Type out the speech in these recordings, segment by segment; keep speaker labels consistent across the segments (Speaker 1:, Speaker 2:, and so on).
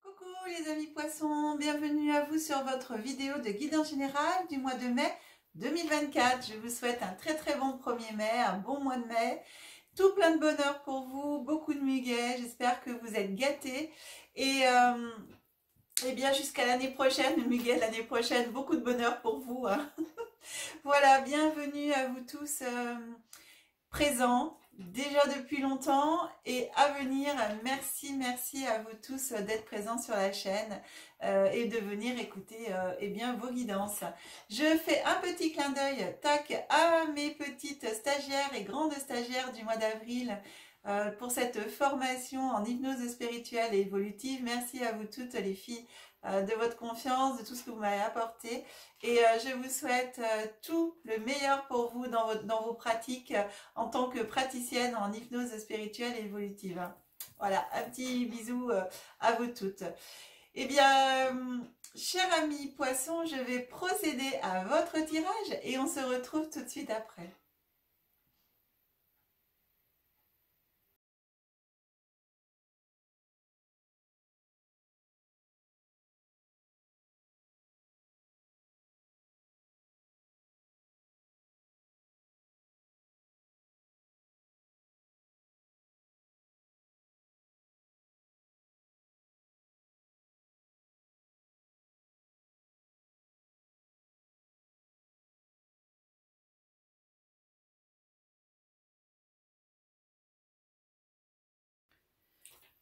Speaker 1: Coucou les amis poissons, bienvenue à vous sur votre vidéo de guidance générale du mois de mai 2024. Je vous souhaite un très bon 1er mai, un bon mois de mai, tout plein de bonheur pour vous, beaucoup de muguet, j'espère que vous êtes gâtés et bien jusqu'à l'année prochaine, le muguet l'année prochaine, beaucoup de bonheur pour vous, hein. Voilà, bienvenue à vous tous présents déjà depuis longtemps et à venir. Merci à vous tous d'être présents sur la chaîne et de venir écouter eh bien vos guidances. Je fais un petit clin d'œil tac à mes petites stagiaires et grandes stagiaires du mois d'avril pour cette formation en hypnose spirituelle et évolutive. Merci à vous toutes les filles de votre confiance, de tout ce que vous m'avez apporté. Et je vous souhaite tout le meilleur pour vous dans vos pratiques en tant que praticienne en hypnose spirituelle et évolutive. Voilà, un petit bisou à vous toutes. Eh bien, chers amis poissons, je vais procéder à votre tirage et on se retrouve tout de suite après.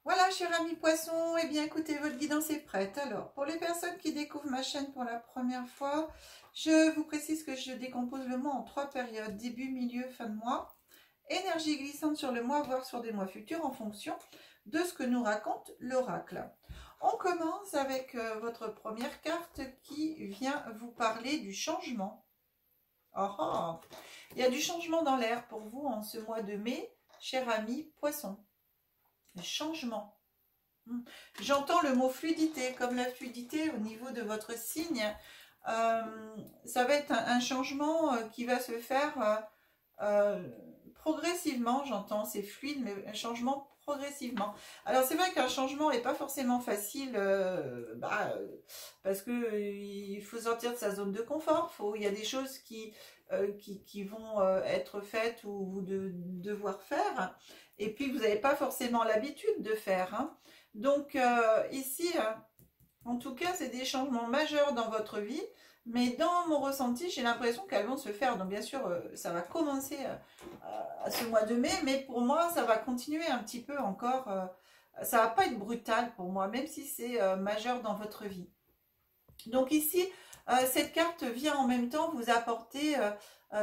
Speaker 1: Voilà, chers amis poissons, eh bien écoutez, votre guidance est prête. Alors, pour les personnes qui découvrent ma chaîne pour la première fois, je vous précise que je décompose le mois en 3 périodes, début, milieu, fin de mois. Énergie glissante sur le mois, voire sur des mois futurs en fonction de ce que nous raconte l'oracle. On commence avec votre première carte qui vient vous parler du changement. Il y a du changement dans l'air pour vous en ce mois de mai, chers amis poissons. Changement. J'entends le mot fluidité, comme la fluidité au niveau de votre signe. Ça va être un changement qui va se faire progressivement, j'entends, c'est fluide, mais un changement progressivement. Alors c'est vrai qu'un changement n'est pas forcément facile, parce que il faut sortir de sa zone de confort, il y a des choses qui vont être faites ou vous devoir faire, et puis vous n'avez pas forcément l'habitude de faire, hein. Donc ici, en tout cas, c'est des changements majeurs dans votre vie, mais dans mon ressenti, j'ai l'impression qu'elles vont se faire. Donc bien sûr, ça va commencer à ce mois de mai, mais pour moi, ça va continuer un petit peu encore. Ça va pas être brutal pour moi, même si c'est majeur dans votre vie. Donc ici, cette carte vient en même temps vous apporter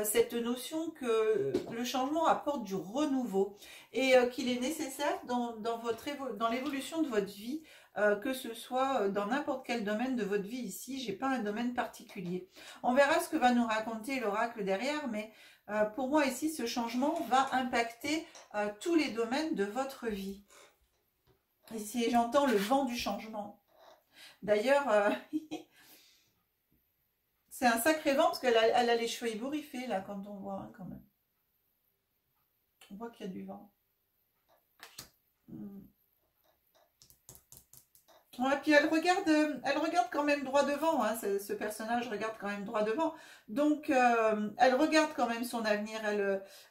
Speaker 1: cette notion que le changement apporte du renouveau et qu'il est nécessaire dans l'évolution de votre vie, que ce soit dans n'importe quel domaine de votre vie ici. J'ai pas un domaine particulier. On verra ce que va nous raconter l'oracle derrière, mais pour moi ici, ce changement va impacter tous les domaines de votre vie. Ici, j'entends le vent du changement. D'ailleurs, c'est un sacré vent parce qu'elle a les cheveux ébouriffés là quand on voit, hein, quand même. On voit qu'il y a du vent. Ouais, puis elle regarde quand même droit devant, hein, ce personnage regarde quand même droit devant. Donc elle regarde quand même son avenir.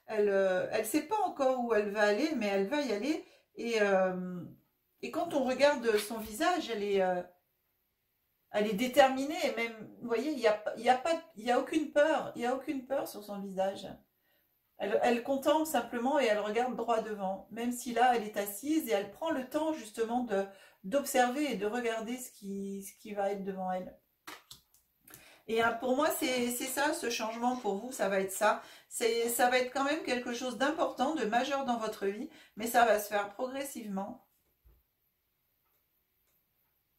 Speaker 1: Elle sait pas encore où elle va aller, mais elle va y aller. Et quand on regarde son visage, elle est déterminée, et même, vous voyez, il y a aucune peur, sur son visage. Elle contemple simplement et elle regarde droit devant, même si là, elle est assise et elle prend le temps justement d'observer et de regarder ce qui va être devant elle. Et pour moi, c'est ça, ce changement pour vous, ça va être ça. Ça va être quand même quelque chose d'important, de majeur dans votre vie, mais ça va se faire progressivement,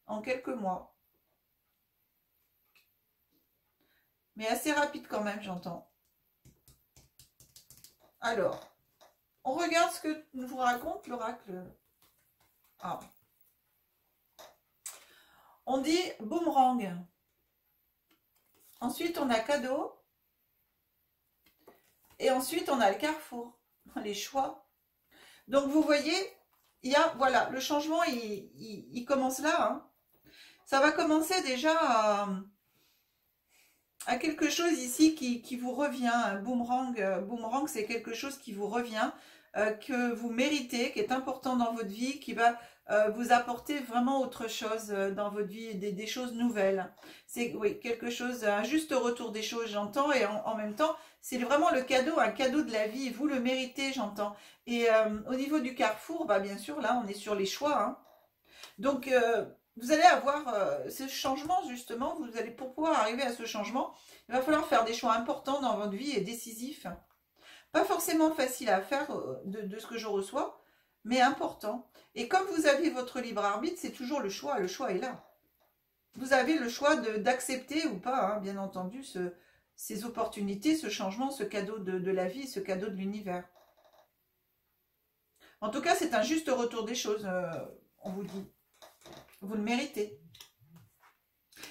Speaker 1: en quelques mois. Mais assez rapide quand même, j'entends. Alors, on regarde ce que nous vous raconte l'oracle. Ah. On dit boomerang. Ensuite, on a cadeau. Et ensuite, on a le carrefour, les choix. Donc, vous voyez, il y a, voilà, le changement, il commence là. Hein. Ça va commencer déjà à quelque chose ici qui vous revient. Un boomerang, boomerang, c'est quelque chose qui vous revient, que vous méritez, qui est important dans votre vie, qui va vous apporter vraiment autre chose dans votre vie, des choses nouvelles. C'est oui, quelque chose, un juste retour des choses, j'entends, et en même temps, c'est vraiment le cadeau, un cadeau de la vie. Vous le méritez, j'entends. Et au niveau du carrefour, bah bien sûr, là, on est sur les choix. Hein. Donc, vous allez avoir ce changement, justement, vous allez, pour pouvoir arriver à ce changement, il va falloir faire des choix importants dans votre vie et décisifs. Pas forcément facile à faire de ce que je reçois, mais important. Et comme vous avez votre libre arbitre, c'est toujours le choix est là. Vous avez le choix d'accepter ou pas, hein, bien entendu, ces opportunités, ce changement, ce cadeau de la vie, ce cadeau de l'univers. En tout cas, c'est un juste retour des choses, on vous dit. Vous le méritez.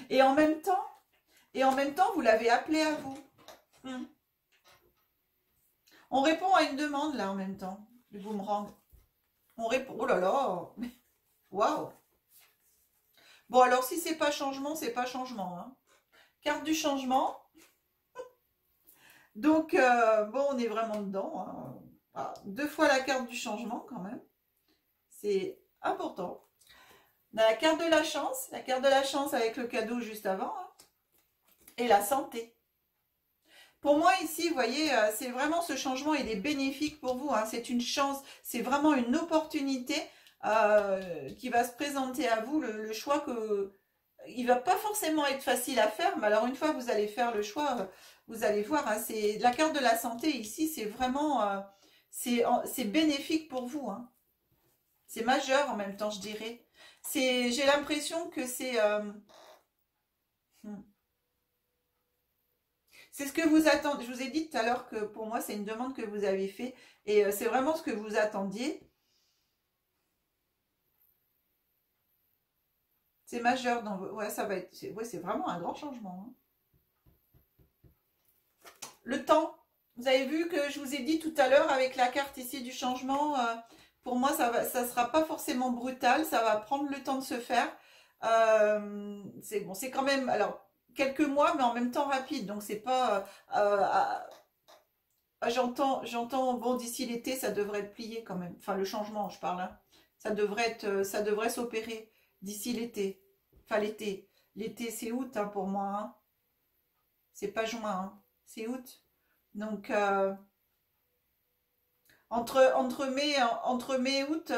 Speaker 1: Et en même temps, vous l'avez appelé à vous. On répond à une demande là en même temps, du boomerang. On répond, oh là là, waouh. Bon alors si c'est pas changement, c'est pas changement. Hein. Carte du changement. Donc bon, on est vraiment dedans. Hein. Ah, 2 fois la carte du changement quand même. C'est important. La carte de la chance avec le cadeau juste avant. Hein. Et la santé. Pour moi ici, vous voyez, c'est vraiment ce changement, il est bénéfique pour vous. Hein. C'est une chance, c'est vraiment une opportunité qui va se présenter à vous. Le choix que... Il va pas forcément être facile à faire, mais alors une fois que vous allez faire le choix, vous allez voir. Hein, c'est la carte de la santé ici, c'est vraiment... c'est bénéfique pour vous. Hein. C'est majeur en même temps, je dirais. J'ai l'impression que c'est... C'est ce que vous attendez. Je vous ai dit tout à l'heure que pour moi, c'est une demande que vous avez fait. Et c'est vraiment ce que vous attendiez. C'est majeur dans vos... Ouais, ça va être... Ouais, c'est vraiment un grand changement. Hein. Le temps. Vous avez vu que je vous ai dit tout à l'heure avec la carte ici du changement. Pour moi, ça sera pas forcément brutal. Ça va prendre le temps de se faire. C'est bon, c'est quand même... Alors, quelques mois, mais en même temps rapide. Donc, c'est pas... j'entends, bon, d'ici l'été, ça devrait être plié quand même. Enfin, le changement, je parle. Hein. Ça devrait s'opérer d'ici l'été. Enfin, l'été. L'été, c'est août hein, pour moi. Hein. C'est pas juin. Hein. C'est août. Donc, entre mai et août,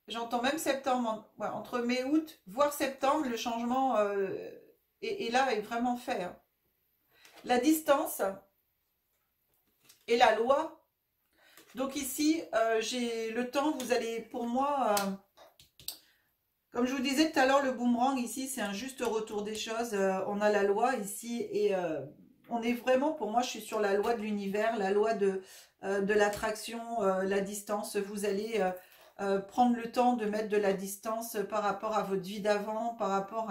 Speaker 1: j'entends même septembre. Ouais, entre mai et août, voire septembre, le changement est là, est vraiment fait. Hein. La distance et la loi. Donc ici, j'ai le temps, vous allez, pour moi, comme je vous disais tout à l'heure, le boomerang ici, c'est un juste retour des choses. On a la loi ici et on est vraiment, pour moi, je suis sur la loi de l'univers, la loi de l'attraction, la distance. Vous allez prendre le temps de mettre de la distance par rapport à votre vie d'avant, par rapport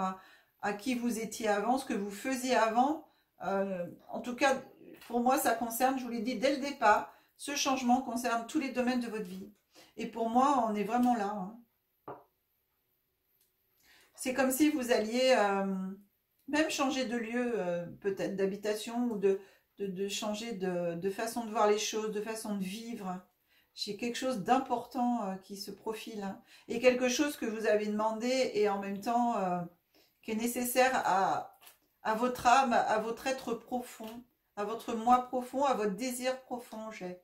Speaker 1: à qui vous étiez avant, ce que vous faisiez avant. En tout cas, pour moi, ça concerne, je vous l'ai dit dès le départ, ce changement concerne tous les domaines de votre vie. Et pour moi, on est vraiment là. Hein. C'est comme si vous alliez même changer de lieu, peut-être d'habitation ou de changer de façon de voir les choses, de façon de vivre. J'ai quelque chose d'important qui se profile. Hein. Et quelque chose que vous avez demandé et en même temps qui est nécessaire à votre âme, à votre être profond, à votre moi profond, à votre désir profond. J'ai.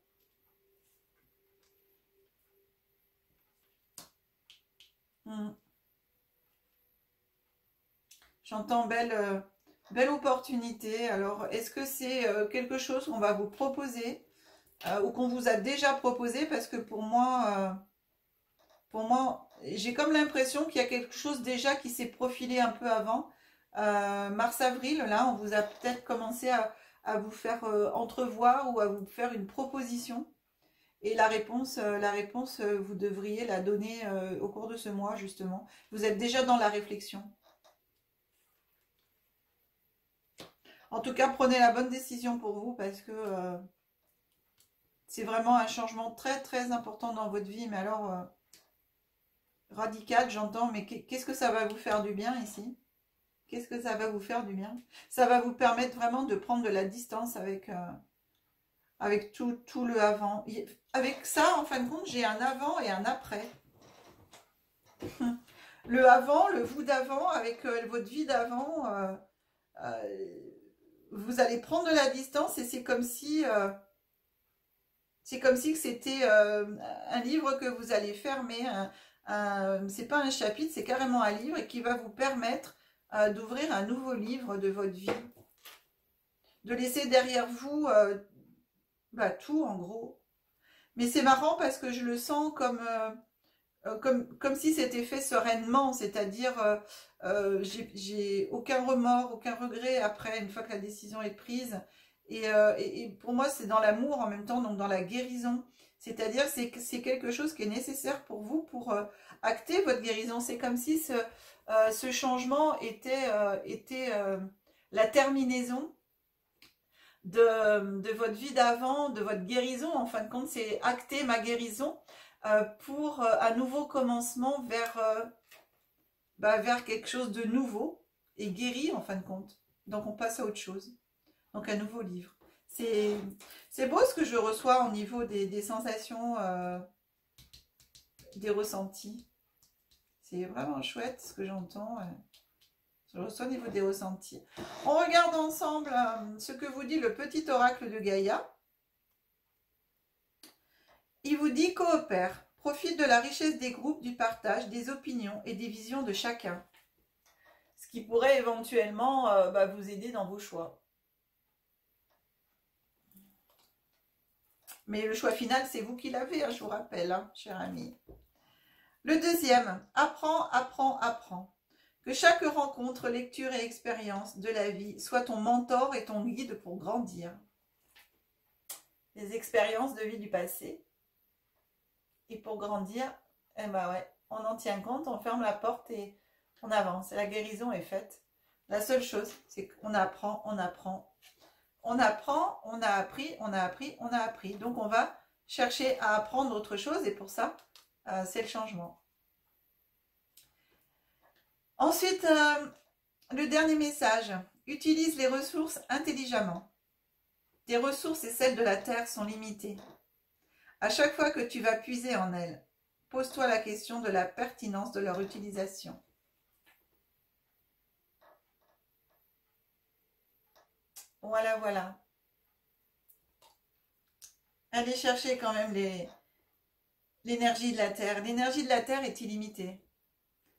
Speaker 1: J'entends belle opportunité. Alors, est-ce que c'est quelque chose qu'on va vous proposer ou qu'on vous a déjà proposé? Parce que pour moi, j'ai comme l'impression qu'il y a quelque chose déjà qui s'est profilé un peu avant. Mars-avril, là, on vous a peut-être commencé à vous faire entrevoir ou à vous faire une proposition. Et la réponse, vous devriez la donner au cours de ce mois, justement. Vous êtes déjà dans la réflexion. En tout cas, prenez la bonne décision pour vous parce que c'est vraiment un changement très très important dans votre vie. Mais alors, Radical, j'entends, mais qu'est-ce que ça va vous faire du bien ici? Qu'est-ce que ça va vous faire du bien? Ça va vous permettre vraiment de prendre de la distance avec tout le avant. Avec ça, en fin de compte, j'ai un avant et un après. Le avant, le vous d'avant, avec votre vie d'avant, vous allez prendre de la distance et c'est comme si c'était un livre que vous allez fermer. C'est pas un chapitre, c'est carrément un livre et qui va vous permettre d'ouvrir un nouveau livre de votre vie. De laisser derrière vous tout en gros. Mais c'est marrant parce que je le sens comme si c'était fait sereinement, c'est-à-dire j'ai aucun remords, aucun regret après, une fois que la décision est prise. Et pour moi, c'est dans l'amour en même temps, donc dans la guérison. C'est-à-dire c'est quelque chose qui est nécessaire pour vous pour acter votre guérison. C'est comme si ce changement était la terminaison de votre vie d'avant, de votre guérison. En fin de compte, c'est acter ma guérison pour un nouveau commencement vers quelque chose de nouveau et guéri en fin de compte. Donc on passe à autre chose. Donc un nouveau livre. C'est beau ce que je reçois au niveau des sensations, des ressentis. C'est vraiment chouette ce que j'entends. Je reçois au niveau des ressentis. On regarde ensemble ce que vous dit le petit oracle de Gaïa. Il vous dit coopère, profite de la richesse des groupes, du partage, des opinions et des visions de chacun. Ce qui pourrait éventuellement vous aider dans vos choix. Mais le choix final, c'est vous qui l'avez, hein, je vous rappelle, hein, cher ami. Le deuxième, apprends, apprends, apprends. Que chaque rencontre, lecture et expérience de la vie soit ton mentor et ton guide pour grandir. Les expériences de vie du passé. Et pour grandir, eh ben ouais, on en tient compte, on ferme la porte et on avance. Et la guérison est faite. La seule chose, c'est qu'on apprend, on apprend. On apprend, on a appris, on a appris, on a appris. Donc on va chercher à apprendre autre chose et pour ça, c'est le changement. Ensuite, le dernier message. Utilise les ressources intelligemment. Tes ressources et celles de la terre sont limitées. À chaque fois que tu vas puiser en elles, pose-toi la question de la pertinence de leur utilisation. Voilà, voilà. Allez chercher quand même l'énergie de la terre. L'énergie de la terre est illimitée.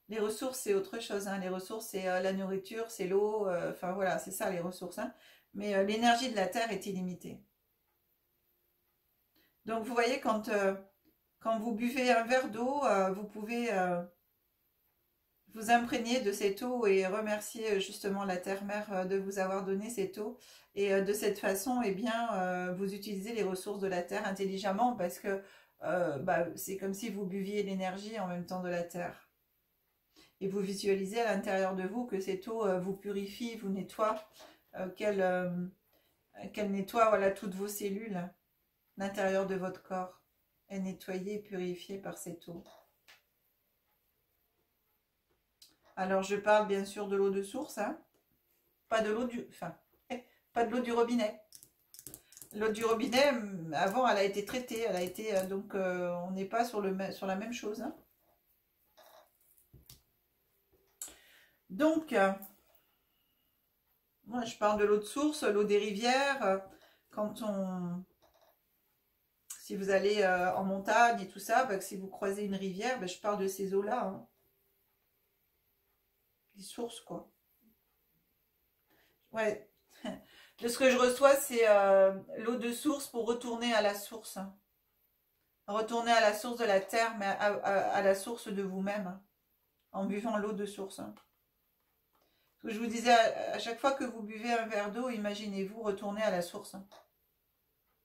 Speaker 1: Les ressources, c'est autre chose. Hein. Les ressources, c'est la nourriture, c'est l'eau. Enfin, voilà, c'est ça les ressources. Hein. Mais l'énergie de la terre est illimitée. Donc, vous voyez, quand vous buvez un verre d'eau, vous pouvez vous imprégner de cette eau et remercier justement la terre-mère de vous avoir donné cette eau. Et de cette façon, eh bien, vous utilisez les ressources de la terre intelligemment parce que c'est comme si vous buviez l'énergie en même temps de la terre. Et vous visualisez à l'intérieur de vous que cette eau vous purifie, vous nettoie, qu'elle nettoie voilà, toutes vos cellules, l'intérieur de votre corps est nettoyé et purifié par cette eau. Alors je parle bien sûr de l'eau de source, hein, pas de l'eau pas de l'eau du robinet. L'eau du robinet, avant, elle a été traitée, elle a été donc on n'est pas sur la même chose. Hein. Donc, moi je parle de l'eau de source, l'eau des rivières, si vous allez en montagne et tout ça, que si vous croisez une rivière, je parle de ces eaux-là. Hein. Les sources, quoi. Ouais. De ce que je reçois, c'est l'eau de source pour retourner à la source. Hein. Retourner à la source de la terre, mais à la source de vous-même. Hein, en buvant l'eau de source. Hein. Je vous disais, à chaque fois que vous buvez un verre d'eau, imaginez-vous retourner à la source. Hein,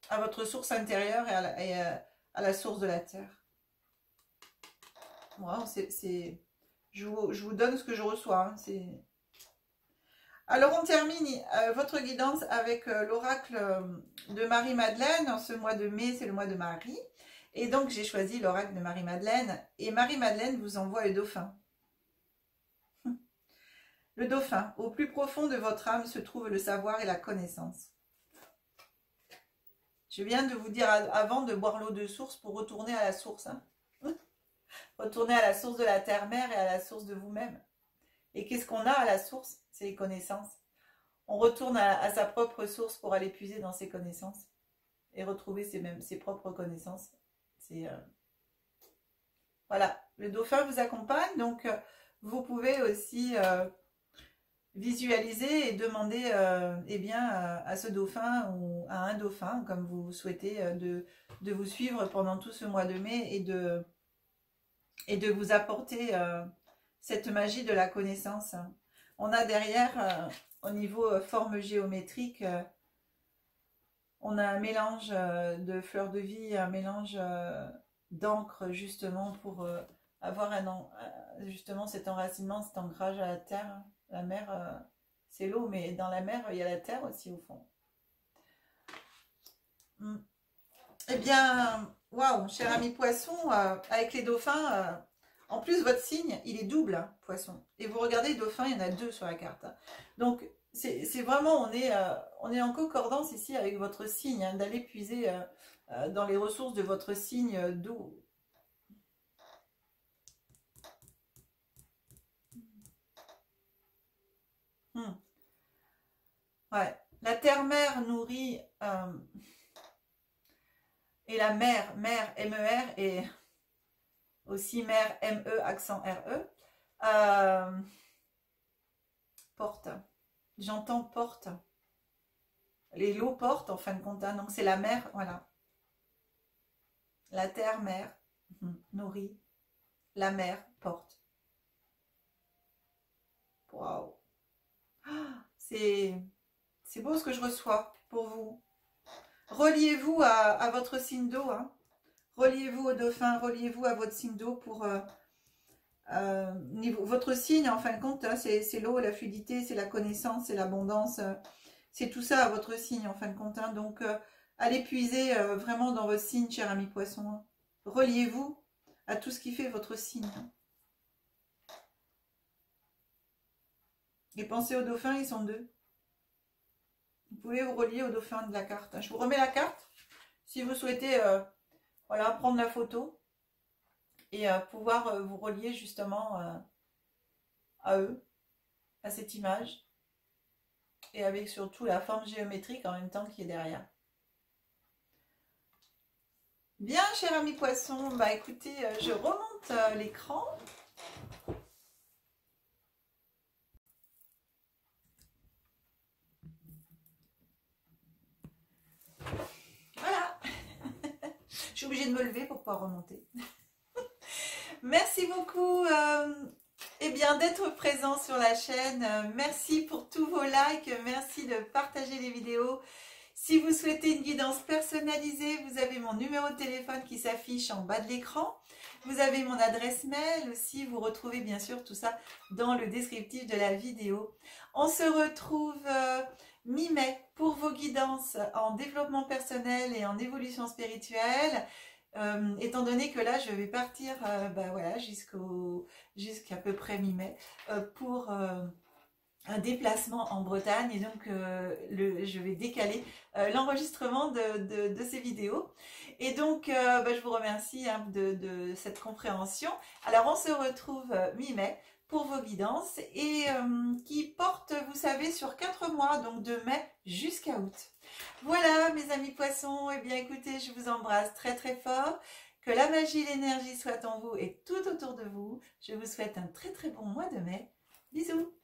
Speaker 1: à votre source intérieure et à la source de la terre. Bon, je vous donne ce que je reçois. Hein, alors on termine votre guidance avec l'oracle de Marie-Madeleine. Ce mois de mai, c'est le mois de Marie. Et donc, j'ai choisi l'oracle de Marie-Madeleine. Et Marie-Madeleine vous envoie le dauphin. Le dauphin. Au plus profond de votre âme se trouve le savoir et la connaissance. Je viens de vous dire avant de boire l'eau de source pour retourner à la source. Hein. Retourner à la source de la terre-mère et à la source de vous-même. Et qu'est-ce qu'on a à la source? C'est les connaissances. On retourne à sa propre source pour aller puiser dans ses connaissances. Et retrouver ses propres connaissances. Voilà, le dauphin vous accompagne, donc vous pouvez aussi visualiser et demander à ce dauphin ou à un dauphin, comme vous souhaitez, de vous suivre pendant tout ce mois de mai et de vous apporter cette magie de la connaissance. On a derrière, au niveau forme géométrique, on a un mélange de fleurs de vie, un mélange d'encre justement pour avoir justement cet enracinement, cet ancrage à la terre. La mer, c'est l'eau, mais dans la mer, il y a la terre aussi au fond. Eh bien, waouh, cher ami poisson, avec les dauphins, en plus votre signe, il est double, hein, poisson. Et vous regardez, dauphin, il y en a 2 sur la carte. Hein. Donc, c'est vraiment, on est en concordance ici avec votre signe, hein, d'aller puiser dans les ressources de votre signe d'eau. Ouais, la terre-mère nourrit et la mère, M-E-R et aussi mère, M-E, accent R-E. Porte. J'entends porte. Les lots portent en fin de compte. Hein, donc c'est la mère, voilà. La terre, mère, nourrit. La mère, porte. Waouh. C'est beau ce que je reçois pour vous. Reliez-vous à votre signe d'eau. Hein. Reliez-vous au dauphin, reliez-vous à votre signe d'eau pour... votre signe, en fin de compte, hein, c'est l'eau, la fluidité, c'est la connaissance, c'est l'abondance. C'est tout ça à votre signe, en fin de compte. Hein. Donc, allez puiser vraiment dans votre signe, cher ami poisson. Hein. Reliez-vous à tout ce qui fait votre signe. Hein. Et pensez aux dauphins, ils sont 2. Vous pouvez vous relier au dauphin de la carte. Je vous remets la carte. Si vous souhaitez voilà, prendre la photo et pouvoir vous relier justement à eux, à cette image. Et avec surtout la forme géométrique en même temps qui est derrière. Bien, cher ami poisson, bah écoutez, je remonte l'écran. Voilà. Je suis obligée de me lever pour pouvoir remonter. Merci beaucoup d'être présent sur la chaîne. Merci pour tous vos likes. Merci de partager les vidéos. Si vous souhaitez une guidance personnalisée, vous avez mon numéro de téléphone qui s'affiche en bas de l'écran. Vous avez mon adresse mail aussi. Vous retrouvez bien sûr tout ça dans le descriptif de la vidéo. On se retrouve mi-mai pour vos guidances en développement personnel et en évolution spirituelle. Étant donné que là je vais partir voilà, jusqu'à peu près mi-mai pour un déplacement en Bretagne et donc je vais décaler l'enregistrement de ces vidéos et donc je vous remercie hein, de cette compréhension. Alors on se retrouve mi-mai pour vos guidances et qui portent, vous savez, sur 4 mois, donc de mai jusqu'à août. Voilà mes amis poissons, et bien écoutez, je vous embrasse très très fort, que la magie et l'énergie soient en vous et tout autour de vous. Je vous souhaite un très très bon mois de mai. Bisous.